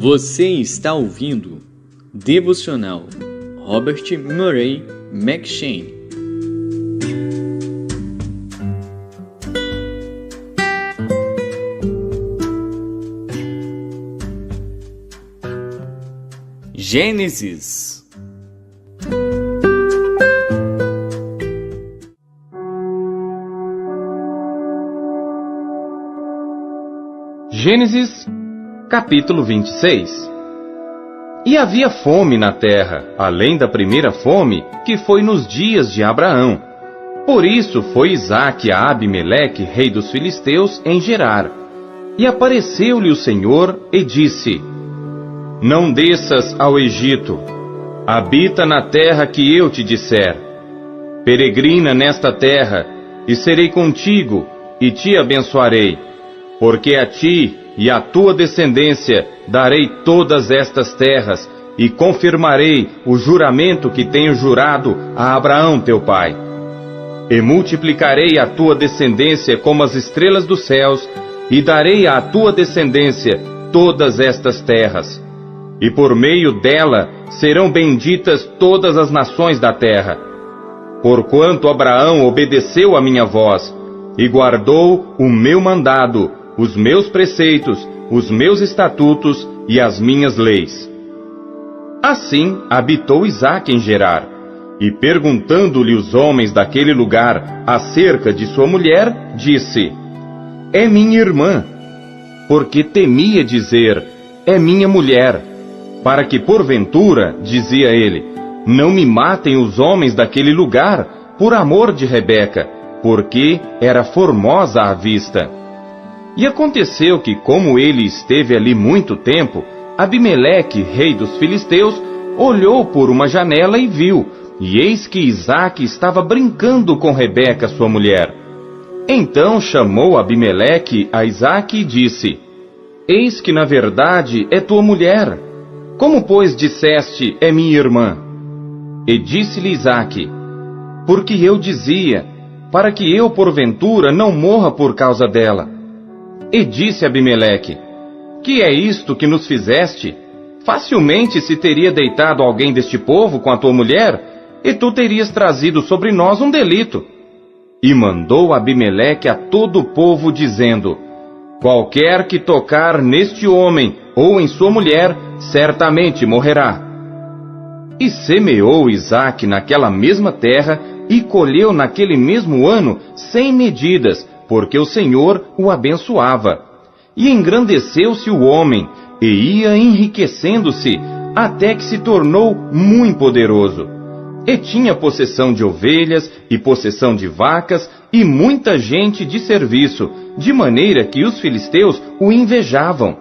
Você está ouvindo Devocional Robert Murray M'Cheyne. Gênesis. Gênesis, capítulo 26. E havia fome na terra, além da primeira fome, que foi nos dias de Abraão. Por isso foi Isaque a Abimeleque, rei dos filisteus, em Gerar. E apareceu-lhe o Senhor e disse: Não desças ao Egito, habita na terra que eu te disser. Peregrina nesta terra, e serei contigo, e te abençoarei. Porque a ti e à tua descendência darei todas estas terras, e confirmarei o juramento que tenho jurado a Abraão teu pai. E multiplicarei a tua descendência como as estrelas dos céus, e darei à tua descendência todas estas terras. E por meio dela serão benditas todas as nações da terra. Porquanto Abraão obedeceu a minha voz, e guardou o meu mandado, os meus preceitos, os meus estatutos e as minhas leis. Assim habitou Isaque em Gerar, e perguntando-lhe os homens daquele lugar acerca de sua mulher, disse: É minha irmã, porque temia dizer: É minha mulher, para que porventura, dizia ele, não me matem os homens daquele lugar por amor de Rebeca, porque era formosa à vista. E aconteceu que, como ele esteve ali muito tempo, Abimeleque, rei dos filisteus, olhou por uma janela e viu, e eis que Isaque estava brincando com Rebeca, sua mulher. Então chamou Abimeleque a Isaque e disse: Eis que na verdade é tua mulher. Como, pois, disseste, é minha irmã? E disse-lhe Isaque: Porque eu dizia, para que eu porventura não morra por causa dela. E disse Abimeleque: Que é isto que nos fizeste? Facilmente se teria deitado alguém deste povo com a tua mulher, e tu terias trazido sobre nós um delito. E mandou Abimeleque a todo o povo, dizendo: Qualquer que tocar neste homem ou em sua mulher, certamente morrerá. E semeou Isaque naquela mesma terra, e colheu naquele mesmo ano 100 medidas, porque o Senhor o abençoava. E engrandeceu-se o homem, e ia enriquecendo-se, até que se tornou muito poderoso. E tinha possessão de ovelhas, e possessão de vacas, e muita gente de serviço, de maneira que os filisteus o invejavam.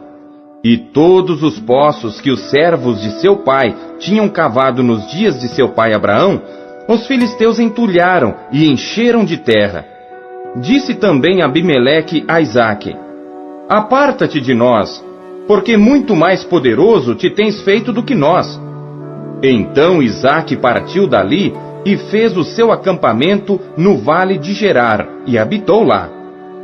E todos os poços que os servos de seu pai tinham cavado nos dias de seu pai Abraão, os filisteus entulharam e encheram de terra. Disse também Abimeleque a Isaque: Aparta-te de nós, porque muito mais poderoso te tens feito do que nós. Então Isaque partiu dali e fez o seu acampamento no vale de Gerar, e habitou lá.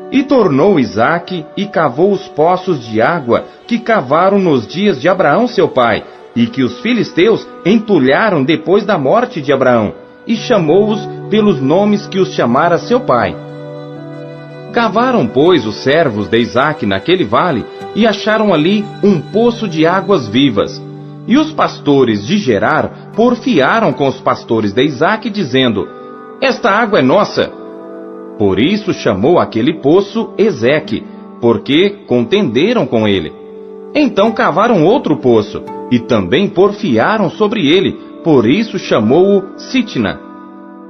E tornou Isaque e cavou os poços de água que cavaram nos dias de Abraão seu pai, e que os filisteus entulharam depois da morte de Abraão, e chamou-os pelos nomes que os chamara seu pai. Cavaram, pois, os servos de Isaque naquele vale, e acharam ali um poço de águas vivas. E os pastores de Gerar porfiaram com os pastores de Isaque, dizendo: Esta água é nossa. Por isso chamou aquele poço Ezeque, porque contenderam com ele. Então cavaram outro poço, e também porfiaram sobre ele, por isso chamou-o Sitna.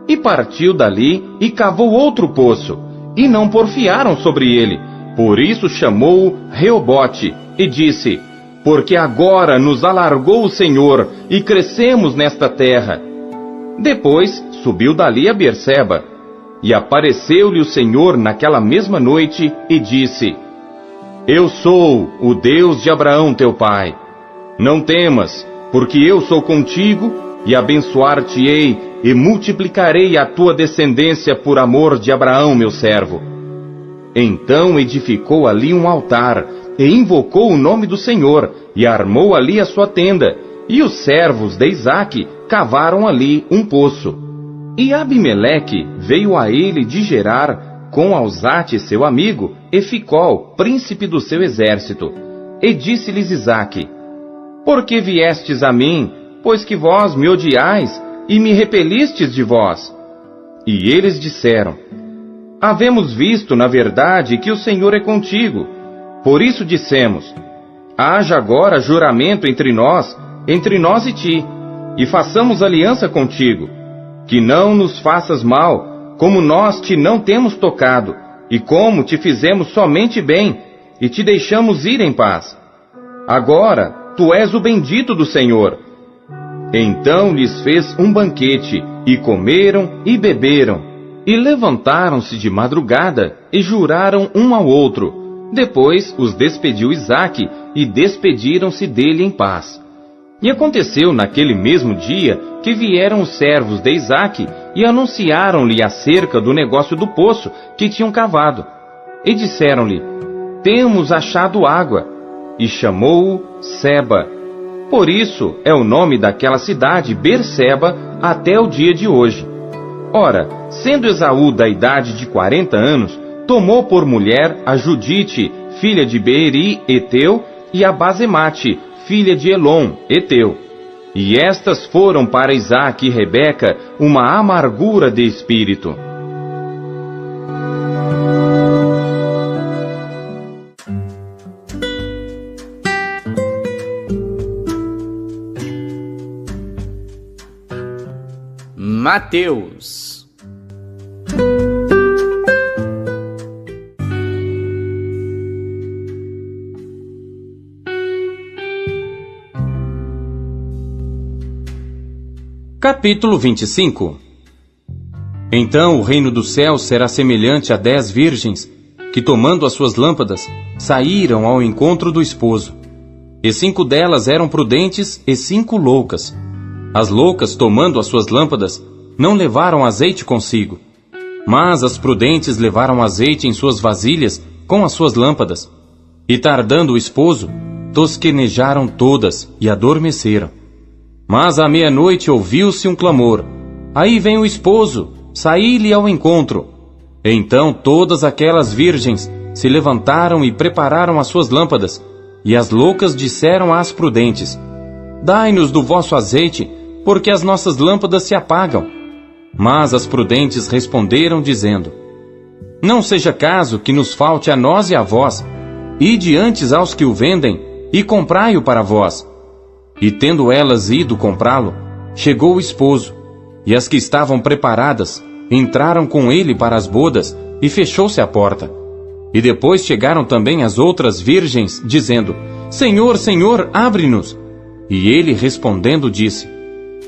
E partiu dali e cavou outro poço, e não porfiaram sobre ele, por isso chamou-o Reobote, e disse: Porque agora nos alargou o Senhor, e crescemos nesta terra. Depois subiu dali a Berseba, e apareceu-lhe o Senhor naquela mesma noite, e disse: Eu sou o Deus de Abraão teu pai. Não temas, porque eu sou contigo, e abençoar-te-ei, e multiplicarei a tua descendência por amor de Abraão meu servo. Então edificou ali um altar, e invocou o nome do Senhor, e armou ali a sua tenda, e os servos de Isaque cavaram ali um poço. E Abimeleque veio a ele de Gerar, com Alzate seu amigo, e Ficol, príncipe do seu exército. E disse-lhes Isaque: Por que viestes a mim, pois que vós me odiais, e me repelistes de vós? E eles disseram: Havemos visto, na verdade, que o Senhor é contigo. Por isso dissemos: Haja agora juramento entre nós e ti, e façamos aliança contigo, que não nos faças mal, como nós te não temos tocado, e como te fizemos somente bem, e te deixamos ir em paz. Agora, tu és o bendito do Senhor. Então lhes fez um banquete, e comeram e beberam, e levantaram-se de madrugada, e juraram um ao outro. Depois os despediu Isaque, e despediram-se dele em paz. E aconteceu naquele mesmo dia, que vieram os servos de Isaque, e anunciaram-lhe acerca do negócio do poço que tinham cavado. E disseram-lhe: Temos achado água. E chamou-o Seba. Por isso é o nome daquela cidade Berseba até o dia de hoje. Ora, sendo Esaú da idade de 40 anos, tomou por mulher a Judite, filha de Beeri, Eteu, e a Basemate, filha de Elon, Eteu. E estas foram para Isaque e Rebeca uma amargura de espírito. Mateus. Capítulo 25. Então o reino dos céus será semelhante a 10 virgens, que tomando as suas lâmpadas, saíram ao encontro do esposo. E 5 delas eram prudentes e 5 loucas. As loucas, tomando as suas lâmpadas, não levaram azeite consigo. Mas as prudentes levaram azeite em suas vasilhas com as suas lâmpadas. E tardando o esposo, tosquenejaram todas e adormeceram. Mas à meia-noite ouviu-se um clamor: Aí vem o esposo, saí-lhe ao encontro. Então todas aquelas virgens se levantaram e prepararam as suas lâmpadas. E as loucas disseram às prudentes: Dai-nos do vosso azeite, porque as nossas lâmpadas se apagam. Mas as prudentes responderam, dizendo: Não seja caso que nos falte a nós e a vós. Ide antes aos que o vendem, e comprai-o para vós. E tendo elas ido comprá-lo, chegou o esposo, e as que estavam preparadas entraram com ele para as bodas, e fechou-se a porta. E depois chegaram também as outras virgens, dizendo: Senhor, Senhor, abre-nos. E ele respondendo disse: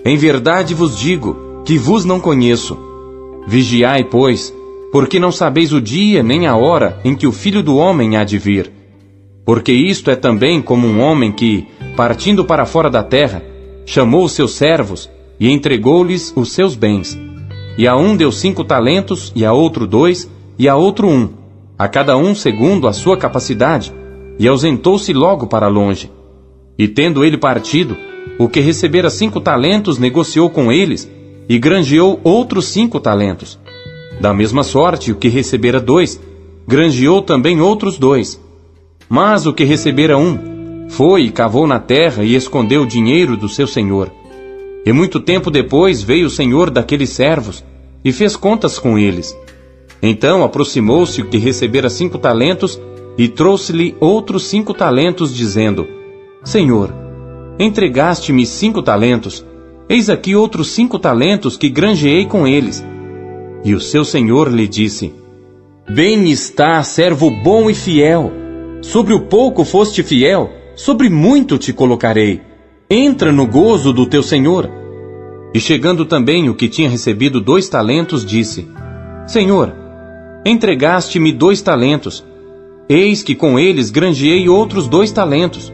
Em verdade vos digo que vos não conheço. Vigiai, pois, porque não sabeis o dia nem a hora em que o Filho do Homem há de vir. Porque isto é também como um homem que, partindo para fora da terra, chamou os seus servos e entregou-lhes os seus bens. E a um deu 5 talentos, e a outro 2, e a outro 1, a cada um segundo a sua capacidade, e ausentou-se logo para longe. E tendo ele partido, o que recebera 5 talentos negociou com eles, e granjeou outros 5 talentos. Da mesma sorte, o que recebera 2, granjeou também outros 2. Mas o que recebera 1, foi e cavou na terra e escondeu o dinheiro do seu senhor. E muito tempo depois veio o senhor daqueles servos, e fez contas com eles. Então aproximou-se o que recebera 5 talentos, e trouxe-lhe outros 5 talentos, dizendo: Senhor, entregaste-me 5 talentos, eis aqui outros 5 talentos que granjeei com eles. E o seu senhor lhe disse: Bem está, servo bom e fiel. Sobre o pouco foste fiel, sobre muito te colocarei. Entra no gozo do teu senhor. E chegando também o que tinha recebido 2 talentos, disse: Senhor, entregaste-me 2 talentos. Eis que com eles granjeei outros 2 talentos.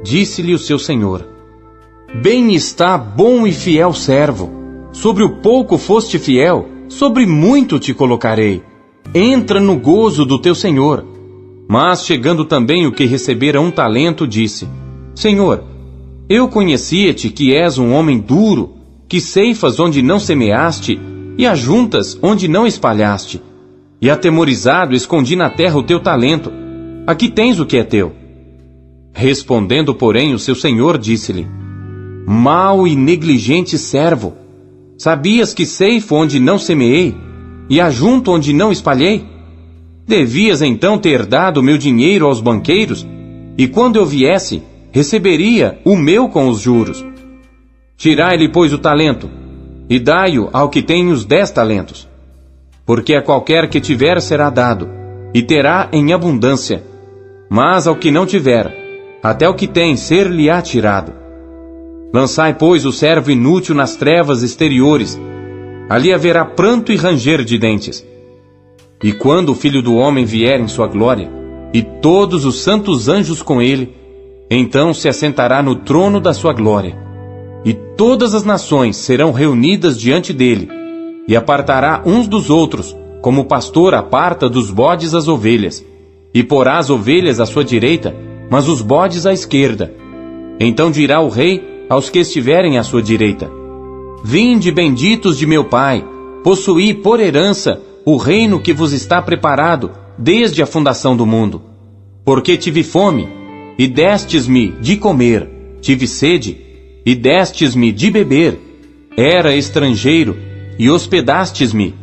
Disse-lhe o seu senhor: Bem está, bom e fiel servo. Sobre o pouco foste fiel, sobre muito te colocarei. Entra no gozo do teu senhor. Mas, chegando também o que recebera 1 talento, disse: Senhor, eu conhecia-te que és um homem duro, que ceifas onde não semeaste, e ajuntas onde não espalhaste. E atemorizado escondi na terra o teu talento. Aqui tens o que é teu. Respondendo, porém, o seu senhor disse-lhe: Mau e negligente servo, sabias que ceifo onde não semeei, e ajunto onde não espalhei? Devias então ter dado o meu dinheiro aos banqueiros, e quando eu viesse, receberia o meu com os juros. Tirai-lhe, pois, o talento, e dai-o ao que tem os 10 talentos. Porque a qualquer que tiver será dado, e terá em abundância. Mas ao que não tiver, até o que tem ser-lhe-á tirado. Lançai, pois, o servo inútil nas trevas exteriores. Ali haverá pranto e ranger de dentes. E quando o Filho do Homem vier em sua glória, e todos os santos anjos com ele, então se assentará no trono da sua glória. E todas as nações serão reunidas diante dele, e apartará uns dos outros, como o pastor aparta dos bodes as ovelhas, e porá as ovelhas à sua direita, mas os bodes à esquerda. Então dirá o rei aos que estiverem à sua direita: Vinde, benditos de meu Pai, possuí por herança o reino que vos está preparado desde a fundação do mundo. Porque tive fome, e destes-me de comer, tive sede, e destes-me de beber, era estrangeiro, e hospedastes-me,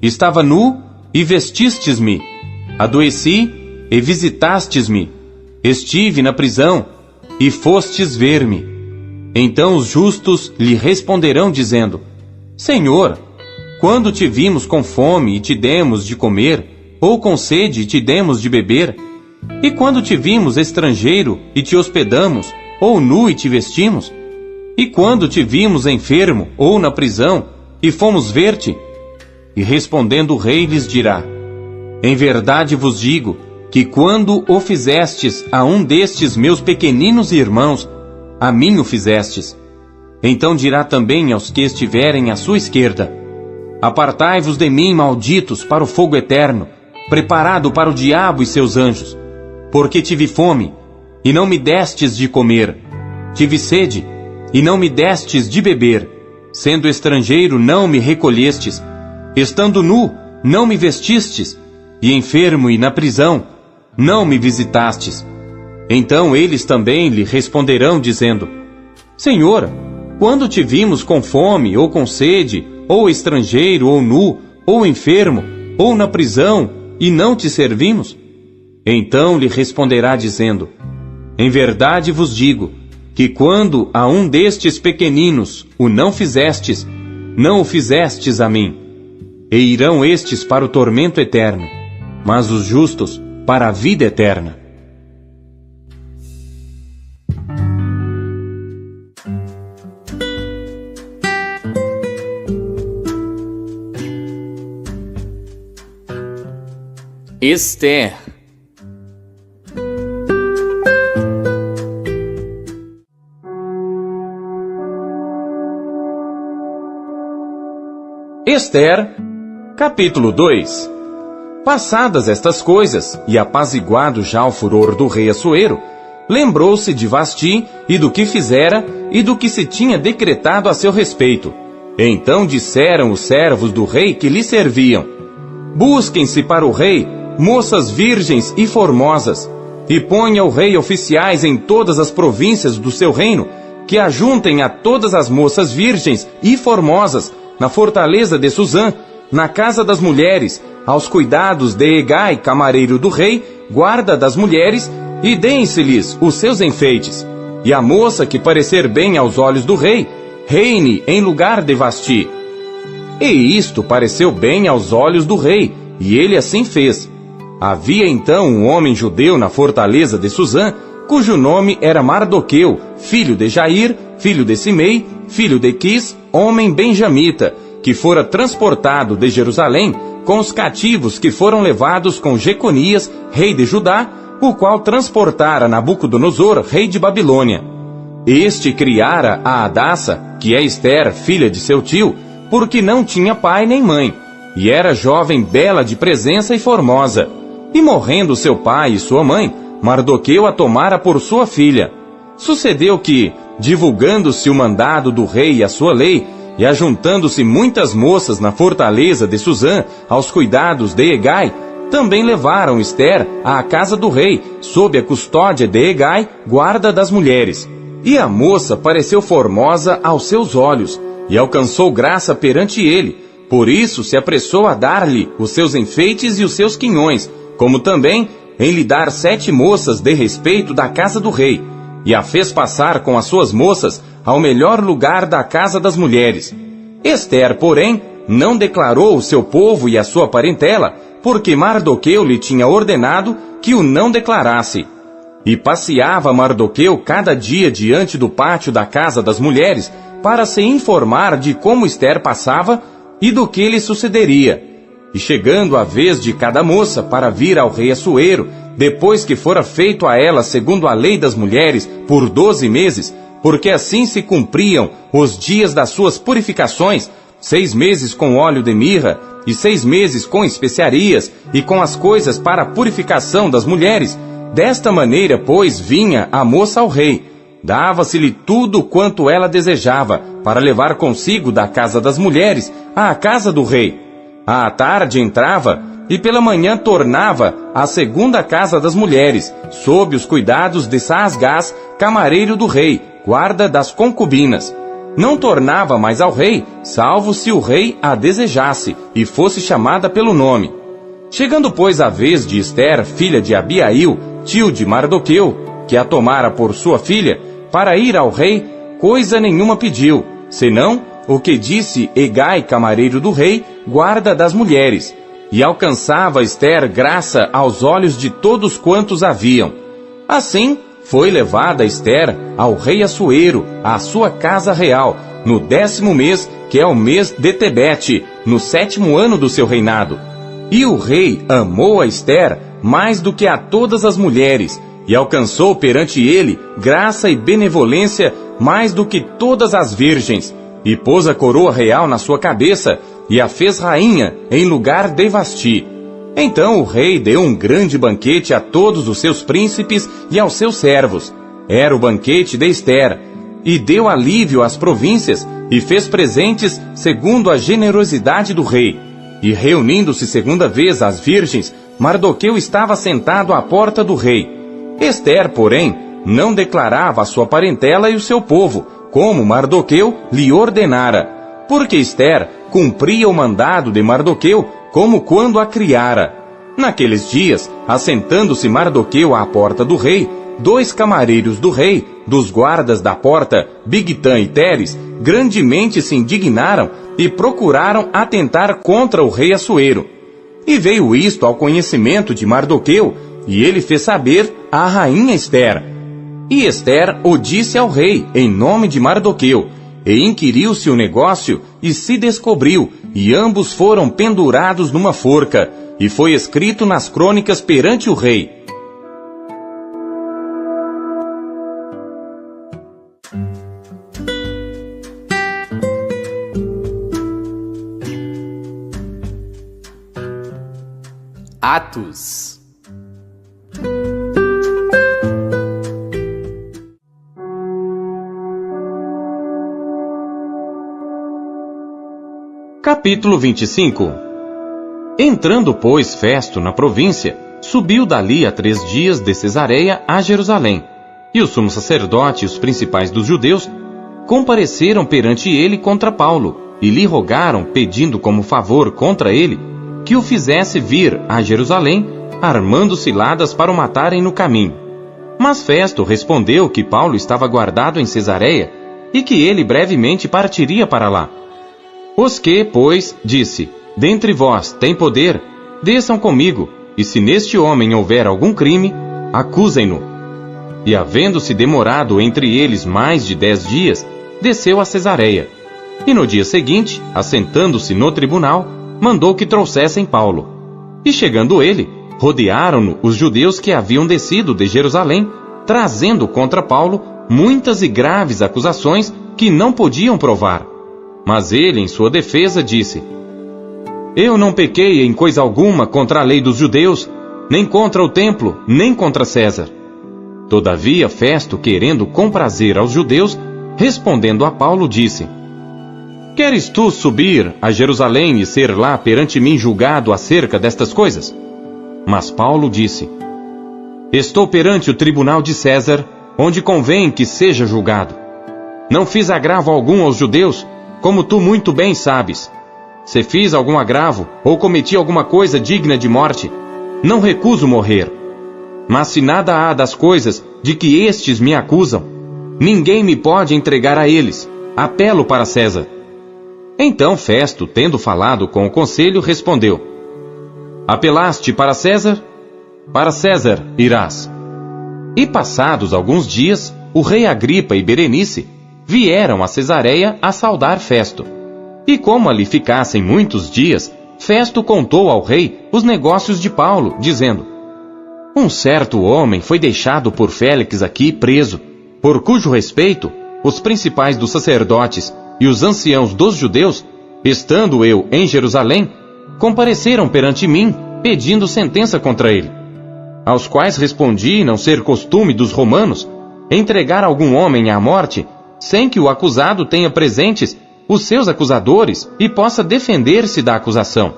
estava nu, e vestistes-me, adoeci, e visitastes-me, estive na prisão, e fostes ver-me. Então os justos lhe responderão dizendo: Senhor, quando te vimos com fome e te demos de comer, ou com sede e te demos de beber? E quando te vimos estrangeiro e te hospedamos, ou nu e te vestimos? E quando te vimos enfermo ou na prisão, e fomos ver-te? E respondendo o rei lhes dirá: Em verdade vos digo, que quando o fizestes a um destes meus pequeninos irmãos, a mim o fizestes. Então dirá também aos que estiverem à sua esquerda: Apartai-vos de mim, malditos, para o fogo eterno, preparado para o diabo e seus anjos. Porque tive fome, e não me destes de comer. Tive sede, e não me destes de beber. Sendo estrangeiro, não me recolhestes. Estando nu, não me vestistes. E enfermo e na prisão, não me visitastes. Então eles também lhe responderão, dizendo: Senhor, quando te vimos com fome, ou com sede, ou estrangeiro, ou nu, ou enfermo, ou na prisão, e não te servimos? Então lhe responderá, dizendo: Em verdade vos digo, que quando a um destes pequeninos o não fizestes, não o fizestes a mim. E irão estes para o tormento eterno, mas os justos para a vida eterna. Esther. Esther, capítulo 2. Passadas estas coisas, e apaziguado já o furor do rei Assuero, lembrou-se de Vasti e do que fizera e do que se tinha decretado a seu respeito. Então disseram os servos do rei que lhe serviam: Busquem-se para o rei moças virgens e formosas, e ponha o rei oficiais em todas as províncias do seu reino, que ajuntem a todas as moças virgens e formosas na fortaleza de Suzã, na casa das mulheres, aos cuidados de Hegai, camareiro do rei, guarda das mulheres, e deem-se-lhes os seus enfeites. E a moça que parecer bem aos olhos do rei, reine em lugar de Vasti. E isto pareceu bem aos olhos do rei, e ele assim fez. Havia então um homem judeu na fortaleza de Suzã, cujo nome era Mardoqueu, filho de Jair, filho de Simei, filho de Quis, homem benjamita, que fora transportado de Jerusalém com os cativos que foram levados com Jeconias, rei de Judá, o qual transportara Nabucodonosor, rei de Babilônia. Este criara a Hadassa, que é Esther, filha de seu tio, porque não tinha pai nem mãe, e era jovem bela de presença e formosa. E morrendo seu pai e sua mãe, Mardoqueu a tomara por sua filha. Sucedeu que, divulgando-se o mandado do rei e a sua lei, e ajuntando-se muitas moças na fortaleza de Susã, aos cuidados de Hegai, também levaram Ester à casa do rei, sob a custódia de Hegai, guarda das mulheres. E a moça pareceu formosa aos seus olhos, e alcançou graça perante ele. Por isso se apressou a dar-lhe os seus enfeites e os seus quinhões, como também em lhe dar 7 moças de respeito da casa do rei, e a fez passar com as suas moças ao melhor lugar da casa das mulheres. Ester, porém, não declarou o seu povo e a sua parentela, porque Mardoqueu lhe tinha ordenado que o não declarasse. E passeava Mardoqueu cada dia diante do pátio da casa das mulheres, para se informar de como Ester passava e do que lhe sucederia. E chegando a vez de cada moça para vir ao rei Assuero, depois que fora feito a ela segundo a lei das mulheres por 12 meses, porque assim se cumpriam os dias das suas purificações, 6 meses com óleo de mirra, e 6 meses com especiarias, e com as coisas para a purificação das mulheres. Desta maneira, pois, vinha a moça ao rei. Dava-se-lhe tudo quanto ela desejava, para levar consigo da casa das mulheres à casa do rei. À tarde entrava, e pela manhã tornava à segunda casa das mulheres, sob os cuidados de Saasgás, camareiro do rei, guarda das concubinas. Não tornava mais ao rei, salvo se o rei a desejasse, e fosse chamada pelo nome. Chegando, pois, a vez de Ester, filha de Abiail, tio de Mardoqueu, que a tomara por sua filha, para ir ao rei, coisa nenhuma pediu, senão o que disse Hegai, camareiro do rei, guarda das mulheres. E alcançava Ester graça aos olhos de todos quantos haviam. Assim, foi levada Ester ao rei Assuero, à sua casa real, no 10º mês, que é o mês de Tebete, no 7º ano do seu reinado. E o rei amou a Ester mais do que a todas as mulheres, e alcançou perante ele graça e benevolência mais do que todas as virgens, e pôs a coroa real na sua cabeça, e a fez rainha em lugar de Vasti. Então o rei deu um grande banquete a todos os seus príncipes e aos seus servos. Era o banquete de Ester, e deu alívio às províncias, e fez presentes segundo a generosidade do rei. E reunindo-se segunda vez as virgens, Mardoqueu estava sentado à porta do rei. Ester, porém, não declarava a sua parentela e o seu povo, como Mardoqueu lhe ordenara, porque Ester cumpria o mandado de Mardoqueu, como quando a criara. Naqueles dias, assentando-se Mardoqueu à porta do rei, 2 camareiros do rei, dos guardas da porta, Bigtã e Teres, grandemente se indignaram e procuraram atentar contra o rei Assuero. E veio isto ao conhecimento de Mardoqueu, e ele fez saber à rainha Ester. E Ester o disse ao rei, em nome de Mardoqueu, e inquiriu-se o negócio, e se descobriu, e ambos foram pendurados numa forca, e foi escrito nas crônicas perante o rei. Atos. Capítulo 25. Entrando, pois, Festo na província, subiu dali a 3 dias de Cesareia a Jerusalém, e o sumo sacerdote e os principais dos judeus compareceram perante ele contra Paulo, e lhe rogaram, pedindo como favor contra ele, que o fizesse vir a Jerusalém, armando ciladas para o matarem no caminho. Mas Festo respondeu que Paulo estava guardado em Cesareia, e que ele brevemente partiria para lá. Os que, pois, disse, dentre vós tem poder, desçam comigo, e se neste homem houver algum crime, acusem-no. E havendo-se demorado entre eles mais de 10 dias, desceu a Cesareia. E no dia seguinte, assentando-se no tribunal, mandou que trouxessem Paulo. E chegando ele, rodearam-no os judeus que haviam descido de Jerusalém, trazendo contra Paulo muitas e graves acusações que não podiam provar. Mas ele, em sua defesa, disse: Eu não pequei em coisa alguma contra a lei dos judeus, nem contra o templo, nem contra César. Todavia, Festo, querendo comprazer aos judeus, respondendo a Paulo, disse: Queres tu subir a Jerusalém e ser lá perante mim julgado acerca destas coisas? Mas Paulo disse: Estou perante o tribunal de César, onde convém que seja julgado. Não fiz agravo algum aos judeus, como tu muito bem sabes. Se fiz algum agravo, ou cometi alguma coisa digna de morte, não recuso morrer. Mas se nada há das coisas de que estes me acusam, ninguém me pode entregar a eles. Apelo para César. Então Festo, tendo falado com o conselho, respondeu: Apelaste para César? Para César irás. E passados alguns dias, o rei Agripa e Berenice vieram a Cesareia a saudar Festo. E como ali ficassem muitos dias, Festo contou ao rei os negócios de Paulo, dizendo: Um certo homem foi deixado por Félix aqui preso, por cujo respeito os principais dos sacerdotes e os anciãos dos judeus, estando eu em Jerusalém, compareceram perante mim, pedindo sentença contra ele. Aos quais respondi não ser costume dos romanos entregar algum homem à morte, sem que o acusado tenha presentes os seus acusadores e possa defender-se da acusação.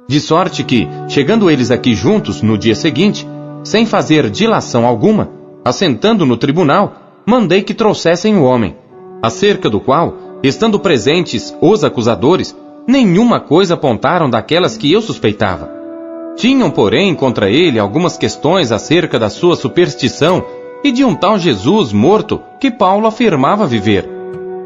De sorte que, chegando eles aqui juntos no dia seguinte, sem fazer dilação alguma, assentando no tribunal, mandei que trouxessem o homem, acerca do qual, estando presentes os acusadores, nenhuma coisa apontaram daquelas que eu suspeitava. Tinham, porém, contra ele algumas questões acerca da sua superstição e de um tal Jesus morto que Paulo afirmava viver.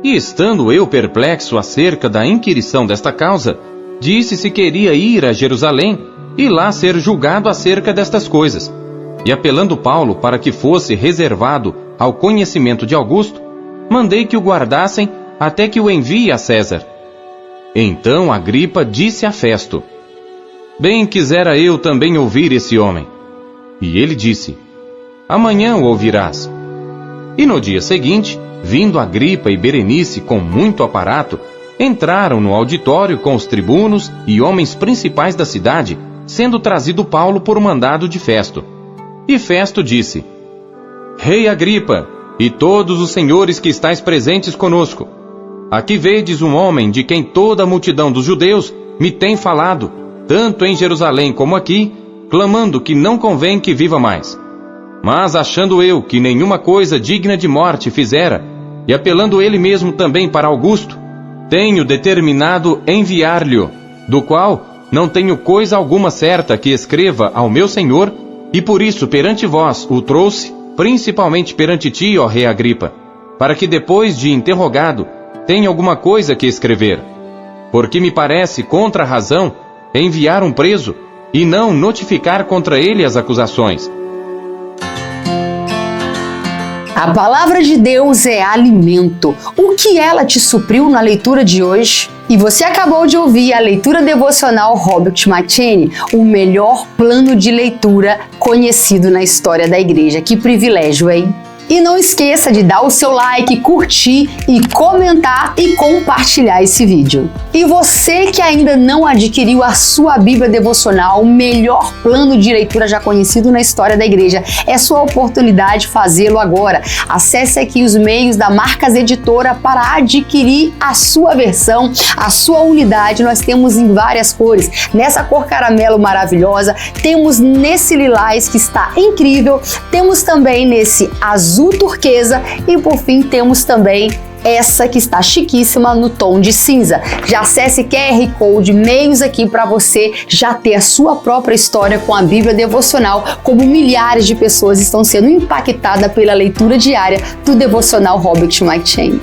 E estando eu perplexo acerca da inquirição desta causa, disse se queria ir a Jerusalém e lá ser julgado acerca destas coisas. E apelando Paulo para que fosse reservado ao conhecimento de Augusto, mandei que o guardassem até que o envie a César. Então Agripa disse a Festo: Bem quisera eu também ouvir esse homem. E ele disse: Amanhã o ouvirás. E no dia seguinte, vindo Agripa e Berenice com muito aparato, entraram no auditório com os tribunos e homens principais da cidade, sendo trazido Paulo por mandado de Festo. E Festo disse: Rei Agripa, e todos os senhores que estáis presentes conosco, aqui vedes um homem de quem toda a multidão dos judeus me tem falado, tanto em Jerusalém como aqui, clamando que não convém que viva mais. Mas achando eu que nenhuma coisa digna de morte fizera, e apelando ele mesmo também para Augusto, tenho determinado enviar-lhe, do qual não tenho coisa alguma certa que escreva ao meu senhor, e por isso perante vós o trouxe, principalmente perante ti, ó rei Agripa, para que depois de interrogado tenha alguma coisa que escrever. Porque me parece contra a razão enviar um preso e não notificar contra ele as acusações. A palavra de Deus é alimento. O que ela te supriu na leitura de hoje? E você acabou de ouvir a leitura devocional Robert McCheyne, o melhor plano de leitura conhecido na história da igreja. Que privilégio, hein? E não esqueça de dar o seu like, curtir e comentar e compartilhar esse vídeo. E você que ainda não adquiriu a sua Bíblia devocional, o melhor plano de leitura já conhecido na história da igreja, é sua oportunidade de fazê-lo agora. Acesse aqui os meios da Marcas Editora para adquirir a sua versão, a sua unidade. Nós temos em várias cores. Nessa cor caramelo maravilhosa, temos nesse lilás que está incrível, temos também nesse azul turquesa e por fim temos também essa que está chiquíssima no tom de cinza. Já acesse QR Code, meios aqui para você já ter a sua própria história com a Bíblia devocional, como milhares de pessoas estão sendo impactadas pela leitura diária do devocional Robert McCheyne.